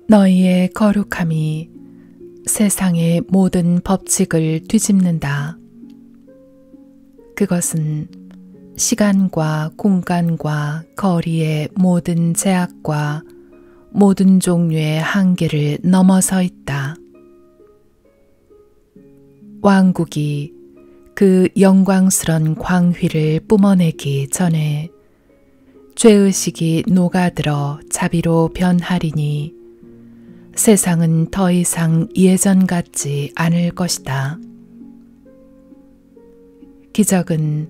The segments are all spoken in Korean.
너희의 거룩함이 세상의 모든 법칙을 뒤집는다. 그것은 시간과 공간과 거리의 모든 제약과 모든 종류의 한계를 넘어서 있다. 왕국이 그 영광스런 광휘를 뿜어내기 전에 죄의식이 녹아들어 자비로 변하리니 세상은 더 이상 예전 같지 않을 것이다. 기적은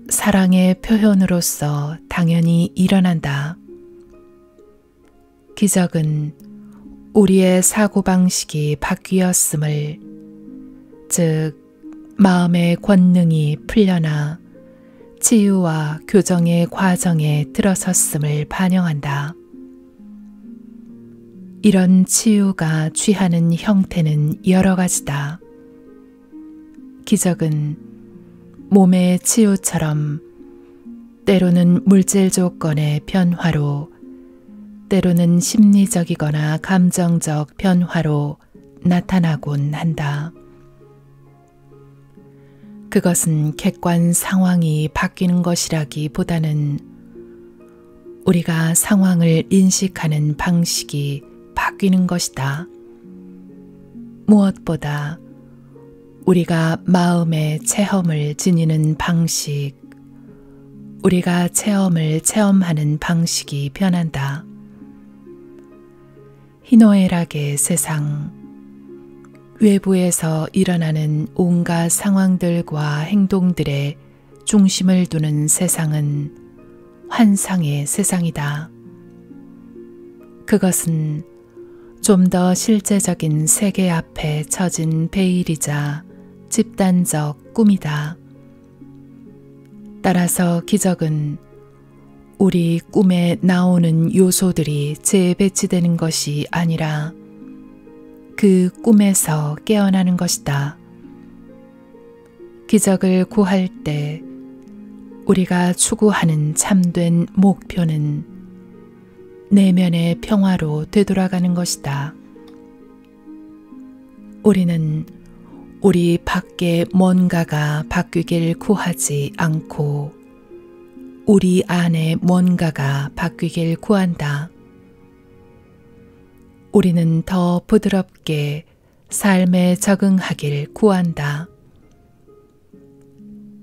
사랑의 표현으로서 당연히 일어난다. 기적은 우리의 사고방식이 바뀌었음을, 즉 마음의 권능이 풀려나 치유와 교정의 과정에 들어섰음을 반영한다. 이런 치유가 취하는 형태는 여러 가지다. 기적은 몸의 치유처럼 때로는 물질 조건의 변화로, 때로는 심리적이거나 감정적 변화로 나타나곤 한다. 그것은 객관 상황이 바뀌는 것이라기보다는 우리가 상황을 인식하는 방식이 바뀌는 것이다. 무엇보다 우리가 마음의 체험을 지니는 방식, 우리가 체험을 체험하는 방식이 변한다. 희노애락의 세상, 외부에서 일어나는 온갖 상황들과 행동들의 중심을 두는 세상은 환상의 세상이다. 그것은 좀 더 실제적인 세계 앞에 처진 베일이자 집단적 꿈이다. 따라서 기적은 우리 꿈에 나오는 요소들이 재배치되는 것이 아니라 그 꿈에서 깨어나는 것이다. 기적을 구할 때 우리가 추구하는 참된 목표는 내면의 평화로 되돌아가는 것이다. 우리는 우리 밖에 뭔가가 바뀌길 구하지 않고 우리 안에 뭔가가 바뀌길 구한다. 우리는 더 부드럽게 삶에 적응하길 구한다.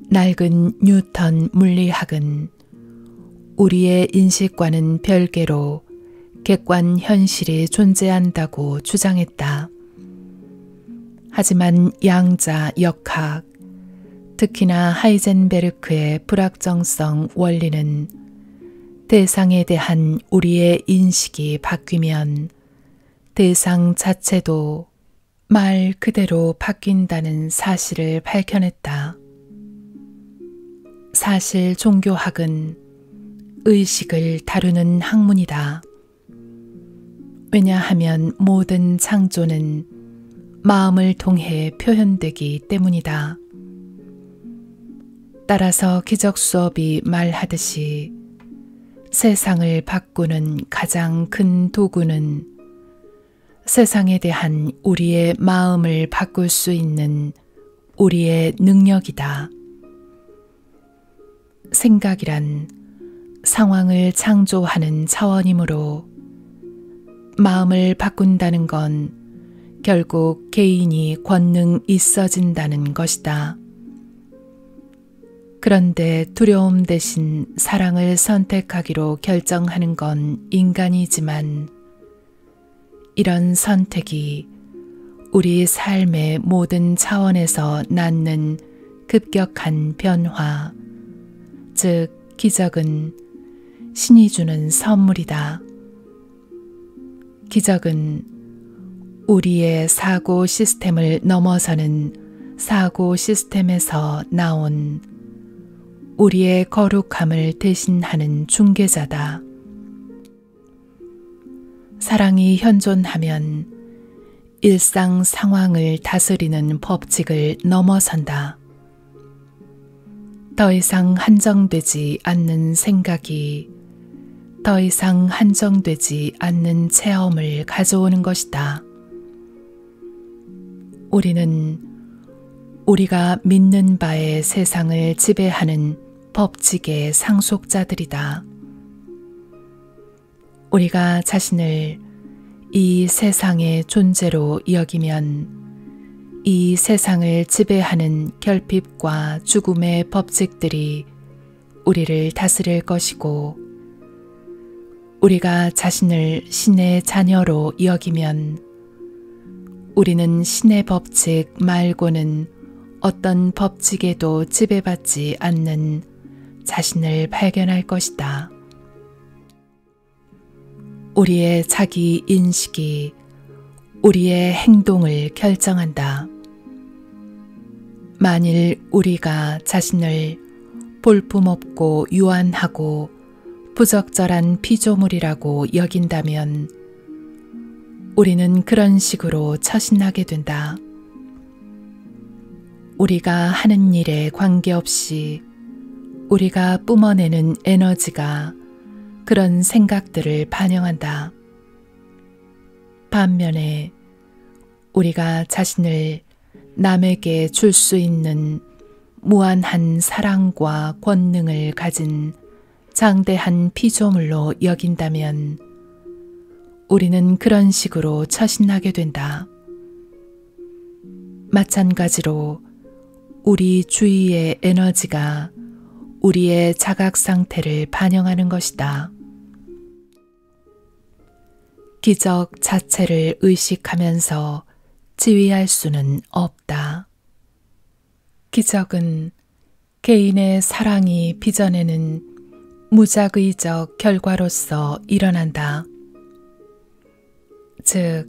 낡은 뉴턴 물리학은 우리의 인식과는 별개로 객관 현실이 존재한다고 주장했다. 하지만 양자 역학, 특히나 하이젠베르크의 불확정성 원리는 대상에 대한 우리의 인식이 바뀌면 대상 자체도 말 그대로 바뀐다는 사실을 밝혀냈다. 사실 종교학은 의식을 다루는 학문이다. 왜냐하면 모든 창조는 마음을 통해 표현되기 때문이다. 따라서 기적 수업이 말하듯이 세상을 바꾸는 가장 큰 도구는 세상에 대한 우리의 마음을 바꿀 수 있는 우리의 능력이다. 생각이란 상황을 창조하는 차원이므로 마음을 바꾼다는 건 결국 개인이 권능 있어진다는 것이다. 그런데 두려움 대신 사랑을 선택하기로 결정하는 건 인간이지만 이런 선택이 우리 삶의 모든 차원에서 낳는 급격한 변화, 즉 기적은 신이 주는 선물이다. 기적은 우리의 사고 시스템을 넘어서는 사고 시스템에서 나온 우리의 거룩함을 대신하는 중개자다. 사랑이 현존하면 일상 상황을 다스리는 법칙을 넘어선다. 더 이상 한정되지 않는 생각이 더 이상 한정되지 않는 체험을 가져오는 것이다. 우리는 우리가 믿는 바의 세상을 지배하는 법칙의 상속자들이다. 우리가 자신을 이 세상의 존재로 여기면 이 세상을 지배하는 결핍과 죽음의 법칙들이 우리를 다스릴 것이고, 우리가 자신을 신의 자녀로 여기면 우리는 신의 법칙 말고는 어떤 법칙에도 지배받지 않는 자신을 발견할 것이다. 우리의 자기 인식이 우리의 행동을 결정한다. 만일 우리가 자신을 볼품없고 유한하고 부적절한 피조물이라고 여긴다면 우리는 그런 식으로 처신하게 된다. 우리가 하는 일에 관계없이 우리가 뿜어내는 에너지가 그런 생각들을 반영한다. 반면에 우리가 자신을 남에게 줄 수 있는 무한한 사랑과 권능을 가진 장대한 피조물로 여긴다면 우리는 그런 식으로 처신하게 된다. 마찬가지로 우리 주위의 에너지가 우리의 자각 상태를 반영하는 것이다. 기적 자체를 의식하면서 지휘할 수는 없다. 기적은 개인의 사랑이 빚어내는 무작위적 결과로서 일어난다. 즉,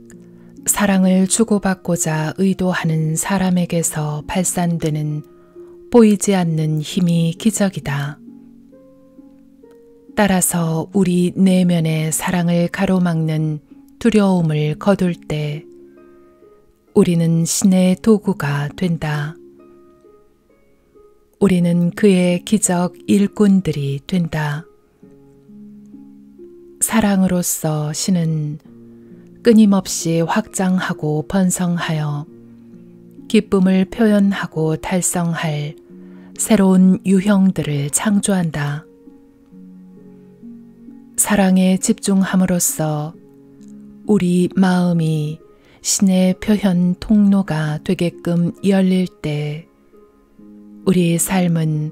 사랑을 주고받고자 의도하는 사람에게서 발산되는 보이지 않는 힘이 기적이다. 따라서 우리 내면의 사랑을 가로막는 두려움을 거둘 때 우리는 신의 도구가 된다. 우리는 그의 기적 일꾼들이 된다. 사랑으로서 신은 끊임없이 확장하고 번성하여 기쁨을 표현하고 달성할 새로운 유형들을 창조한다. 사랑에 집중함으로써 우리 마음이 신의 표현 통로가 되게끔 열릴 때 우리의 삶은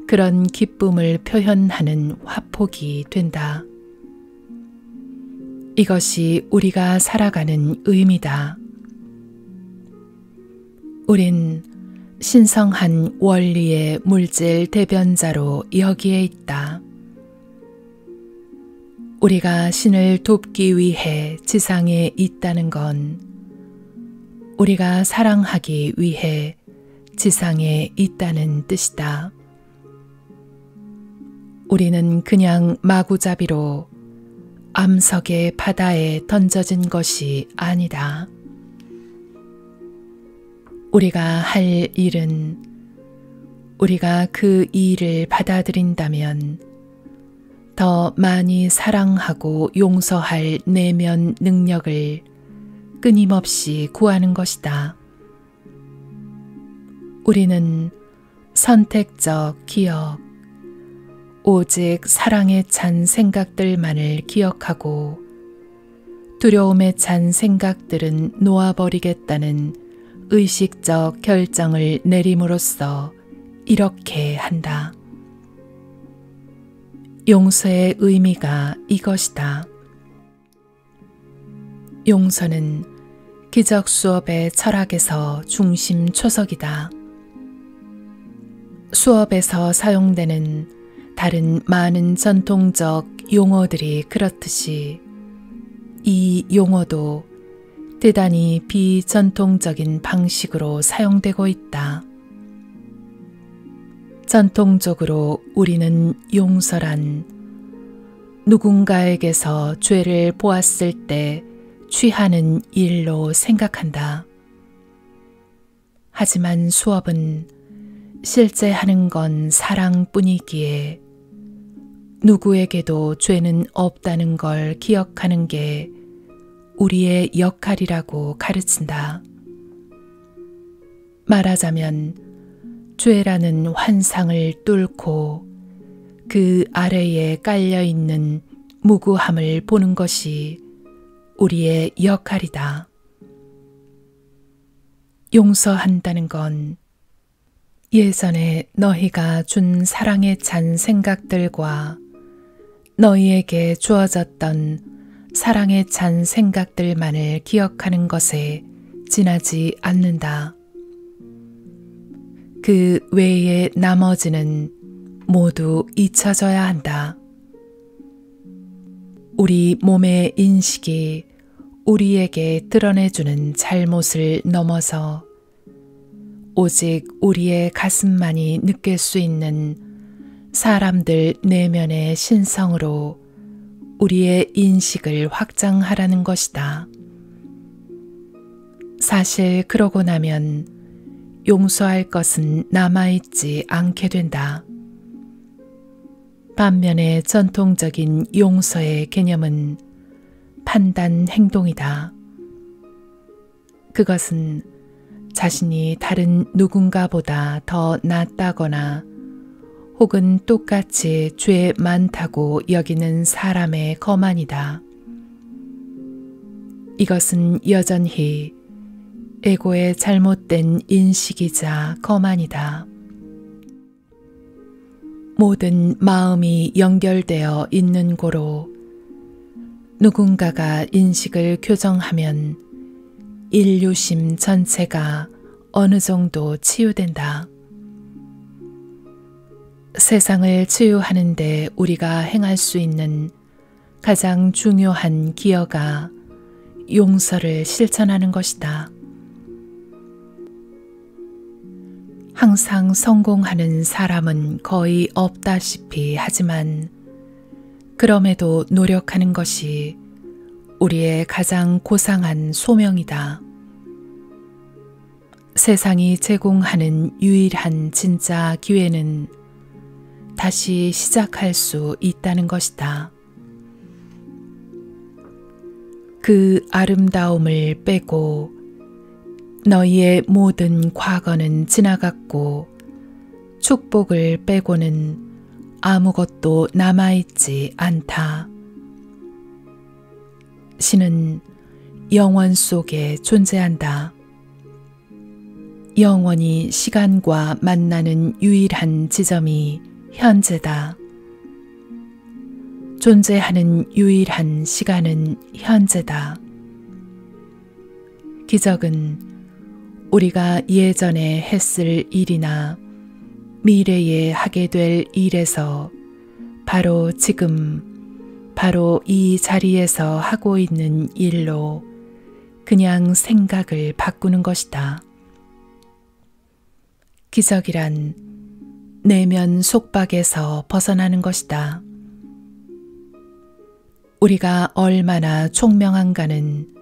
그런 기쁨을 표현하는 화폭이 된다. 이것이 우리가 살아가는 의미다. 우린 신성한 원리의 물질 대변자로 여기에 있다. 우리가 신을 돕기 위해 지상에 있다는 건 우리가 사랑하기 위해 지상에 있다는 뜻이다. 우리는 그냥 마구잡이로 암석의 바다에 던져진 것이 아니다. 우리가 할 일은 우리가 그 일을 받아들인다면 더 많이 사랑하고 용서할 내면 능력을 끊임없이 구하는 것이다. 우리는 선택적 기억, 오직 사랑에 찬 생각들만을 기억하고 두려움에 찬 생각들은 놓아버리겠다는 의식적 결정을 내림으로써 이렇게 한다. 용서의 의미가 이것이다. 용서는 기적 수업의 철학에서 중심 초석이다. 수업에서 사용되는 다른 많은 전통적 용어들이 그렇듯이 이 용어도 대단히 비전통적인 방식으로 사용되고 있다. 전통적으로 우리는 용서란 누군가에게서 죄를 보았을 때 취하는 일로 생각한다. 하지만 수업은 실제 하는 건 사랑뿐이기에 누구에게도 죄는 없다는 걸 기억하는 게 우리의 역할이라고 가르친다. 말하자면 죄라는 환상을 뚫고 그 아래에 깔려있는 무구함을 보는 것이 우리의 역할이다. 용서한다는 건 예전에 너희가 준 사랑에 찬 생각들과 너희에게 주어졌던 사랑에 찬 생각들만을 기억하는 것에 지나지 않는다. 그 외의 나머지는 모두 잊혀져야 한다. 우리 몸의 인식이 우리에게 드러내주는 잘못을 넘어서 오직 우리의 가슴만이 느낄 수 있는 사람들 내면의 신성으로 우리의 인식을 확장하라는 것이다. 사실 그러고 나면 용서할 것은 남아있지 않게 된다. 반면에 전통적인 용서의 개념은 판단 행동이다. 그것은 자신이 다른 누군가보다 더 낫다거나 혹은 똑같이 죄 많다고 여기는 사람의 거만이다. 이것은 여전히 에고의 잘못된 인식이자 거만이다. 모든 마음이 연결되어 있는 고로 누군가가 인식을 교정하면 인류심 전체가 어느 정도 치유된다. 세상을 치유하는데 우리가 행할 수 있는 가장 중요한 기여가 용서를 실천하는 것이다. 항상 성공하는 사람은 거의 없다시피 하지만 그럼에도 노력하는 것이 우리의 가장 고상한 소명이다. 세상이 제공하는 유일한 진짜 기회는 다시 시작할 수 있다는 것이다. 그 아름다움을 빼고 너희의 모든 과거는 지나갔고 축복을 빼고는 아무것도 남아있지 않다. 신은 영원 속에 존재한다. 영원히 시간과 만나는 유일한 지점이 현재다. 존재하는 유일한 시간은 현재다. 기적은 우리가 예전에 했을 일이나 미래에 하게 될 일에서 바로 지금, 바로 이 자리에서 하고 있는 일로 그냥 생각을 바꾸는 것이다. 기적이란 내면 속박에서 벗어나는 것이다. 우리가 얼마나 총명한가는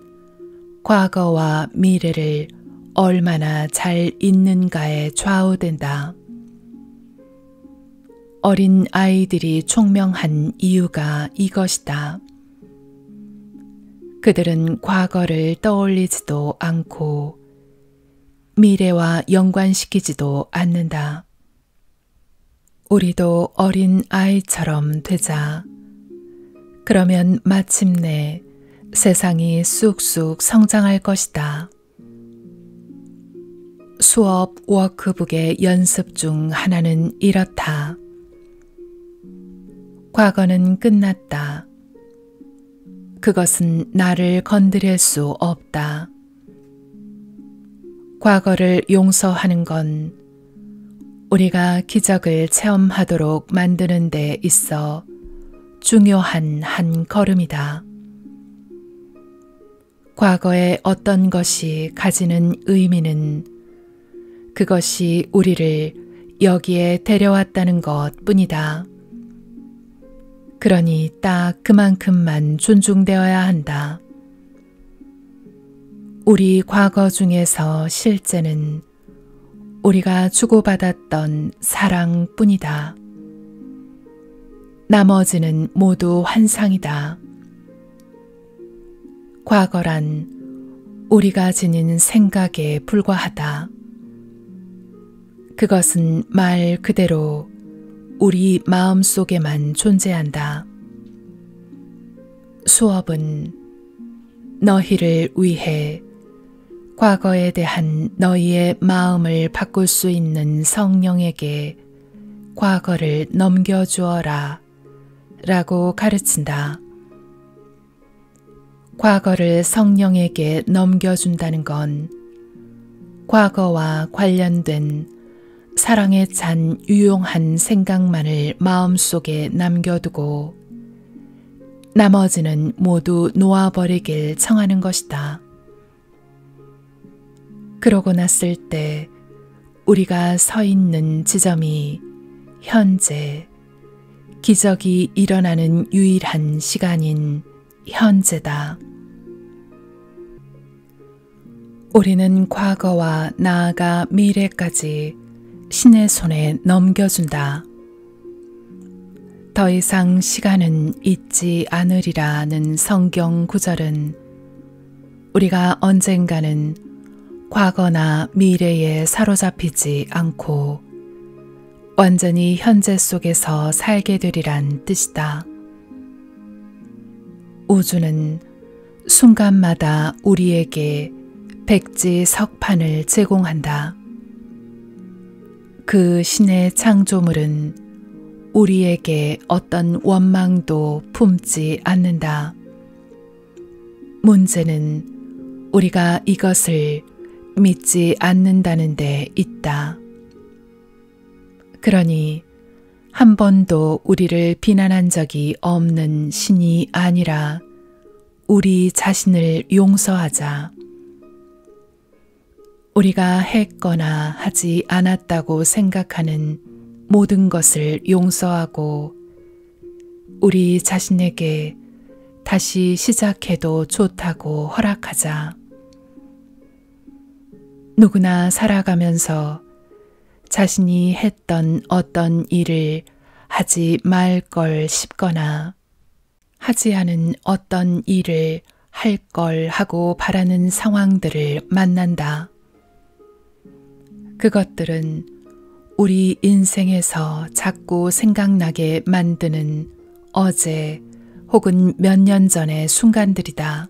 과거와 미래를 얼마나 잘 잊는가에 좌우된다. 어린 아이들이 총명한 이유가 이것이다. 그들은 과거를 떠올리지도 않고 미래와 연관시키지도 않는다. 우리도 어린 아이처럼 되자. 그러면 마침내 세상이 쑥쑥 성장할 것이다. 수업 워크북의 연습 중 하나는 이렇다. 과거는 끝났다. 그것은 나를 건드릴 수 없다. 과거를 용서하는 건 우리가 기적을 체험하도록 만드는 데 있어 중요한 한 걸음이다. 과거의 어떤 것이 가지는 의미는 그것이 우리를 여기에 데려왔다는 것 뿐이다. 그러니 딱 그만큼만 존중되어야 한다. 우리 과거 중에서 실제는 우리가 주고받았던 사랑뿐이다. 나머지는 모두 환상이다. 과거란 우리가 지닌 생각에 불과하다. 그것은 말 그대로 우리 마음 속에만 존재한다. 수업은 너희를 위해 과거에 대한 너희의 마음을 바꿀 수 있는 성령에게 과거를 넘겨주어라 라고 가르친다. 과거를 성령에게 넘겨준다는 건 과거와 관련된 사랑에 찬 유용한 생각만을 마음속에 남겨두고 나머지는 모두 놓아버리길 청하는 것이다. 그러고 났을 때 우리가 서 있는 지점이 현재, 기적이 일어나는 유일한 시간인 현재다. 우리는 과거와 나아가 미래까지 신의 손에 넘겨준다. 더 이상 시간은 잊지 않으리라는 성경 구절은 우리가 언젠가는 과거나 미래에 사로잡히지 않고 완전히 현재 속에서 살게 되리란 뜻이다. 우주는 순간마다 우리에게 백지석판을 제공한다. 그 신의 창조물은 우리에게 어떤 원망도 품지 않는다. 문제는 우리가 이것을 믿지 않는다는 데 있다. 그러니 한 번도 우리를 비난한 적이 없는 신이 아니라 우리 자신을 용서하자. 우리가 했거나 하지 않았다고 생각하는 모든 것을 용서하고 우리 자신에게 다시 시작해도 좋다고 허락하자. 누구나 살아가면서 자신이 했던 어떤 일을 하지 말 걸 싶거나 하지 않은 어떤 일을 할 걸 하고 바라는 상황들을 만난다. 그것들은 우리 인생에서 자꾸 생각나게 만드는 어제 혹은 몇 년 전의 순간들이다.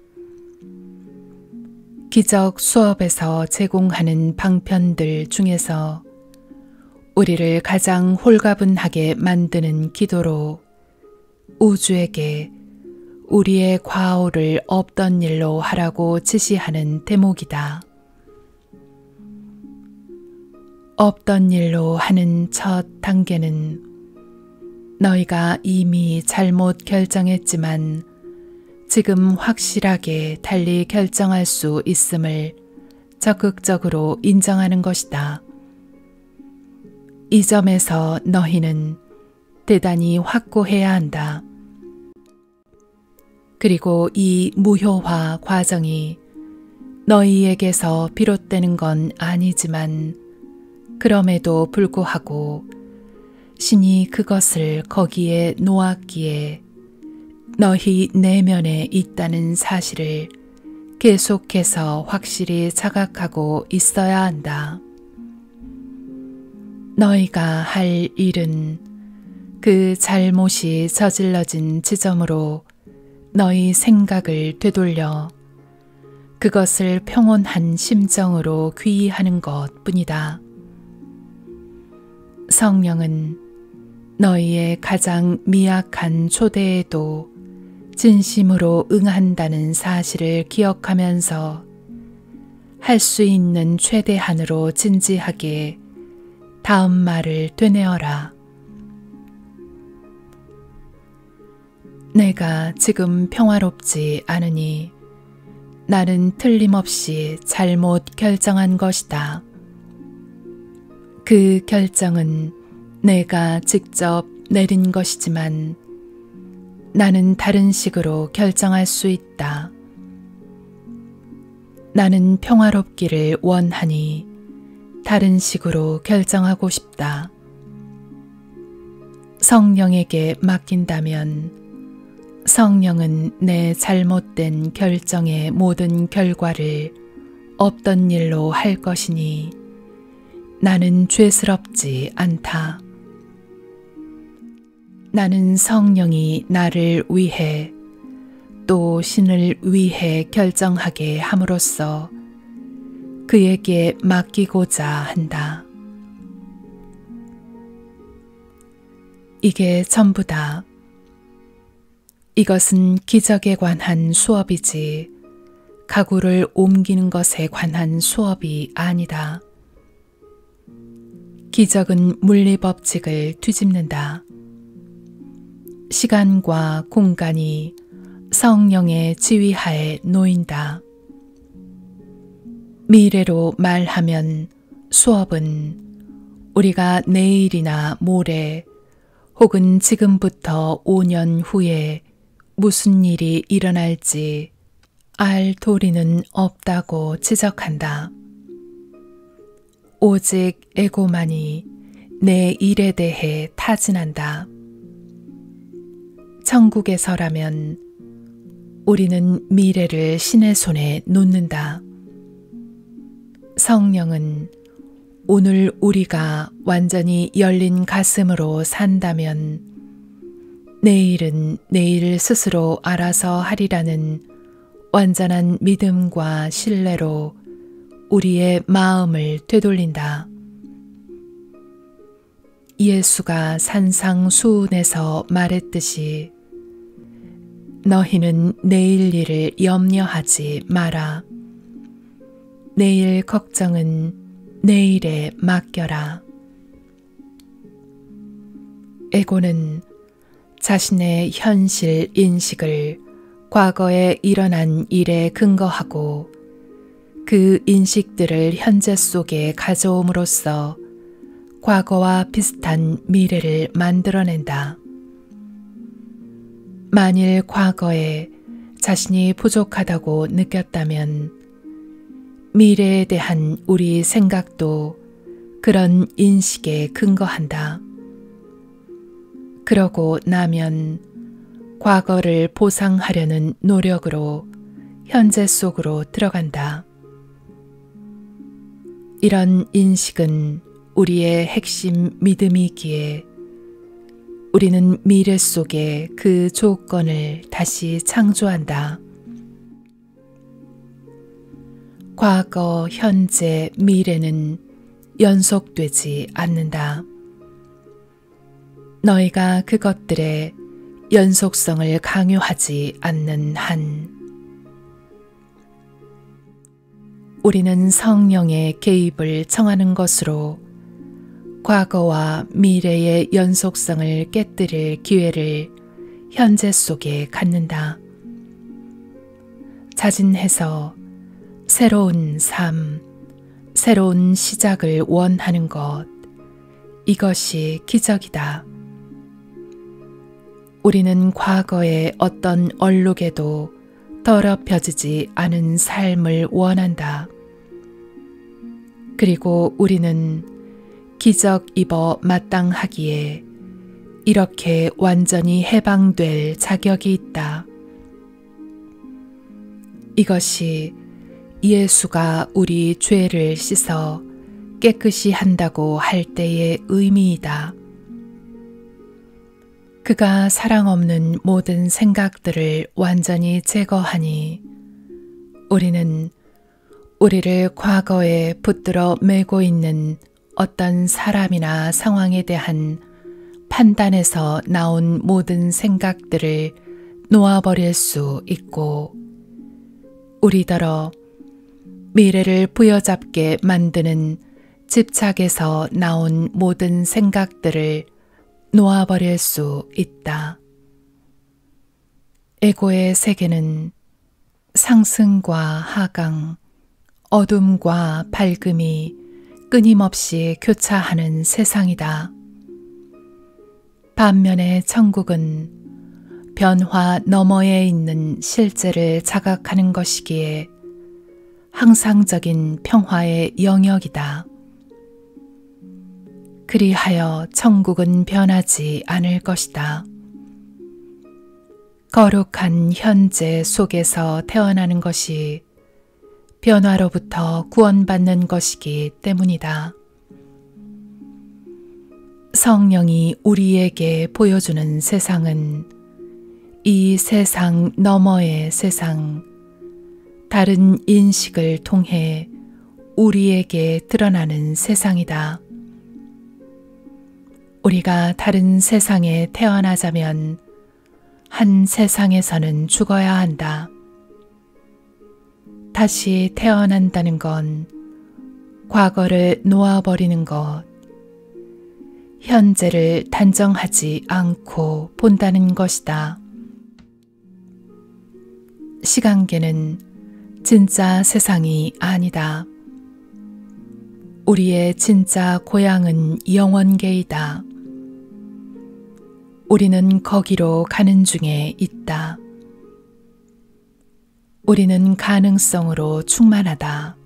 기적 수업에서 제공하는 방편들 중에서 우리를 가장 홀가분하게 만드는 기도로 우주에게 우리의 과오를 없던 일로 하라고 지시하는 대목이다. 없던 일로 하는 첫 단계는 너희가 이미 잘못 결정했지만 지금 확실하게 달리 결정할 수 있음을 적극적으로 인정하는 것이다. 이 점에서 너희는 대단히 확고해야 한다. 그리고 이 무효화 과정이 너희에게서 비롯되는 건 아니지만 그럼에도 불구하고 신이 그것을 거기에 놓았기에 너희 내면에 있다는 사실을 계속해서 확실히 자각하고 있어야 한다. 너희가 할 일은 그 잘못이 저질러진 지점으로 너희 생각을 되돌려 그것을 평온한 심정으로 귀의하는 것 뿐이다. 성령은 너희의 가장 미약한 초대에도 진심으로 응한다는 사실을 기억하면서 할 수 있는 최대한으로 진지하게 다음 말을 되뇌어라. 내가 지금 평화롭지 않으니 나는 틀림없이 잘못 결정한 것이다. 그 결정은 내가 직접 내린 것이지만 나는 다른 식으로 결정할 수 있다. 나는 평화롭기를 원하니 다른 식으로 결정하고 싶다. 성령에게 맡긴다면 성령은 내 잘못된 결정의 모든 결과를 없던 일로 할 것이니 나는 죄스럽지 않다. 나는 성령이 나를 위해 또 신을 위해 결정하게 함으로써 그에게 맡기고자 한다. 이게 전부다. 이것은 기적에 관한 수업이지 가구를 옮기는 것에 관한 수업이 아니다. 기적은 물리법칙을 뒤집는다. 시간과 공간이 성령의 지휘하에 놓인다. 미래로 말하면 수업은 우리가 내일이나 모레 혹은 지금부터 5년 후에 무슨 일이 일어날지 알 도리는 없다고 지적한다. 오직 에고만이 내 일에 대해 타진한다. 천국에서라면 우리는 미래를 신의 손에 놓는다. 성령은 오늘 우리가 완전히 열린 가슴으로 산다면 내일은 내일 스스로 알아서 하리라는 완전한 믿음과 신뢰로 우리의 마음을 되돌린다. 예수가 산상수훈에서 말했듯이 너희는 내일 일을 염려하지 마라. 내일 걱정은 내일에 맡겨라. 에고는 자신의 현실 인식을 과거에 일어난 일에 근거하고 그 인식들을 현재 속에 가져옴으로써 과거와 비슷한 미래를 만들어낸다. 만일 과거에 자신이 부족하다고 느꼈다면 미래에 대한 우리 생각도 그런 인식에 근거한다. 그러고 나면 과거를 보상하려는 노력으로 현재 속으로 들어간다. 이런 인식은 우리의 핵심 믿음이기에 우리는 미래 속에 그 조건을 다시 창조한다. 과거, 현재, 미래는 연속되지 않는다. 너희가 그것들의 연속성을 강요하지 않는 한 우리는 성령의 개입을 청하는 것으로 과거와 미래의 연속성을 깨뜨릴 기회를 현재 속에 갖는다. 자진해서 새로운 삶, 새로운 시작을 원하는 것, 이것이 기적이다. 우리는 과거의 어떤 얼룩에도 더럽혀지지 않은 삶을 원한다. 그리고 우리는 기적 입어 마땅하기에 이렇게 완전히 해방될 자격이 있다. 이것이 예수가 우리 죄를 씻어 깨끗이 한다고 할 때의 의미이다. 그가 사랑 없는 모든 생각들을 완전히 제거하니 우리는 우리를 과거에 붙들어 매고 있는 어떤 사람이나 상황에 대한 판단에서 나온 모든 생각들을 놓아버릴 수 있고 우리더러 미래를 부여잡게 만드는 집착에서 나온 모든 생각들을 놓아버릴 수 있다. 에고의 세계는 상승과 하강, 어둠과 밝음이 끊임없이 교차하는 세상이다. 반면에 천국은 변화 너머에 있는 실제를 자각하는 것이기에 항상적인 평화의 영역이다. 그리하여 천국은 변하지 않을 것이다. 거룩한 현재 속에서 태어나는 것이 변화로부터 구원받는 것이기 때문이다. 성령이 우리에게 보여주는 세상은 이 세상 너머의 세상, 다른 인식을 통해 우리에게 드러나는 세상이다. 우리가 다른 세상에 태어나자면 한 세상에서는 죽어야 한다. 다시 태어난다는 건 과거를 놓아버리는 것, 현재를 단정하지 않고 본다는 것이다. 시간계는 진짜 세상이 아니다. 우리의 진짜 고향은 영원계이다. 우리는 거기로 가는 중에 있다. 우리는 가능성으로 충만하다.